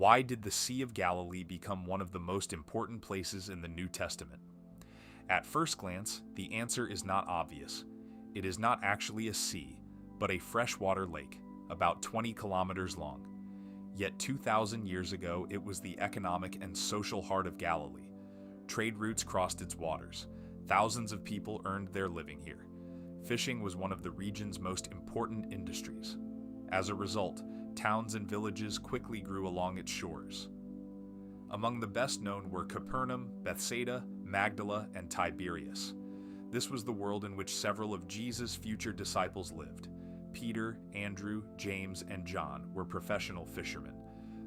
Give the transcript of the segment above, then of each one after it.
Why did the Sea of Galilee become one of the most important places in the New Testament? At first glance, the answer is not obvious. It is not actually a sea, but a freshwater lake, about 20 kilometers long. Yet 2,000 years ago, it was the economic and social heart of Galilee. Trade routes crossed its waters. Thousands of people earned their living here. Fishing was one of the region's most important industries. As a result, towns and villages quickly grew along its shores. Among the best known were Capernaum, Bethsaida, Magdala, and Tiberias. This was the world in which several of Jesus' future disciples lived. Peter, Andrew, James, and John were professional fishermen.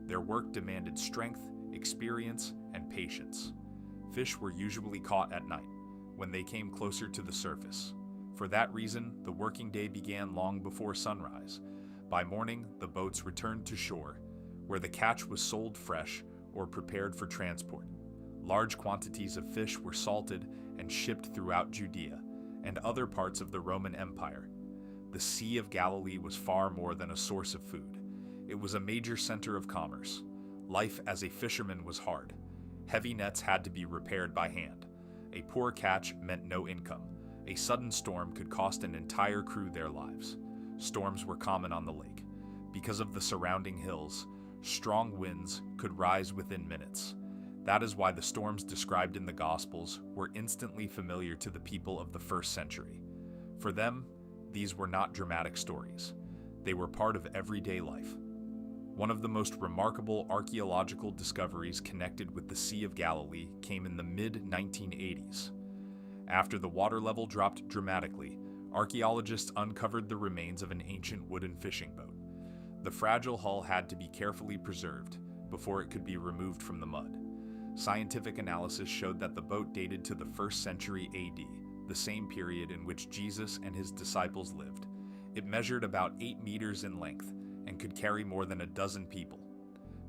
Their work demanded strength, experience, and patience. Fish were usually caught at night, when they came closer to the surface. For that reason, the working day began long before sunrise. By morning, the boats returned to shore, where the catch was sold fresh or prepared for transport. Large quantities of fish were salted and shipped throughout Judea and other parts of the Roman Empire. The Sea of Galilee was far more than a source of food. It was a major center of commerce. Life as a fisherman was hard. Heavy nets had to be repaired by hand. A poor catch meant no income. A sudden storm could cost an entire crew their lives. Storms were common on the lake. Because of the surrounding hills, strong winds could rise within minutes. That is why the storms described in the Gospels were instantly familiar to the people of the first century. For them, these were not dramatic stories. They were part of everyday life. One of the most remarkable archaeological discoveries connected with the Sea of Galilee came in the mid-1980s. After the water level dropped dramatically, archaeologists uncovered the remains of an ancient wooden fishing boat. The fragile hull had to be carefully preserved before it could be removed from the mud. Scientific analysis showed that the boat dated to the 1st century AD, the same period in which Jesus and his disciples lived. It measured about 8 meters in length and could carry more than a dozen people.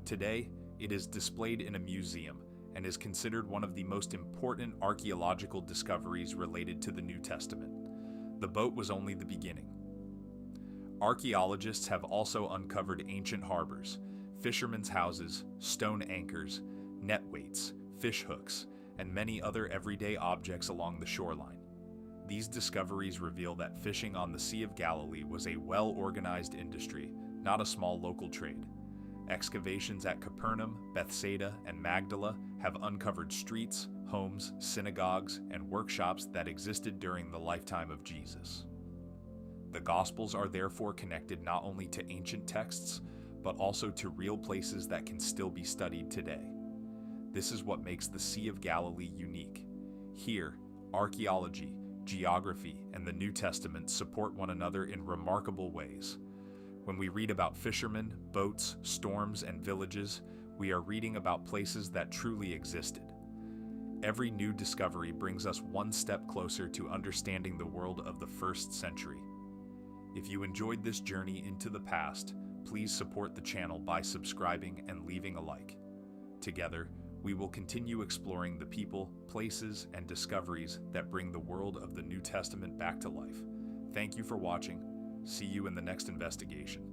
Today, it is displayed in a museum and is considered one of the most important archaeological discoveries related to the New Testament. The boat was only the beginning. Archaeologists have also uncovered ancient harbors, fishermen's houses, stone anchors, net weights, fish hooks, and many other everyday objects along the shoreline. These discoveries reveal that fishing on the Sea of Galilee was a well-organized industry, not a small local trade. Excavations at Capernaum, Bethsaida, and Magdala have uncovered streets, homes, synagogues, and workshops that existed during the lifetime of Jesus. The Gospels are therefore connected not only to ancient texts, but also to real places that can still be studied today. This is what makes the Sea of Galilee unique. Here, archaeology, geography, and the New Testament support one another in remarkable ways. When we read about fishermen, boats, storms, and villages, we are reading about places that truly existed. Every new discovery brings us one step closer to understanding the world of the 1st century. If you enjoyed this journey into the past, please support the channel by subscribing and leaving a like. Together, we will continue exploring the people, places, and discoveries that bring the world of the New Testament back to life. Thank you for watching. See you in the next investigation.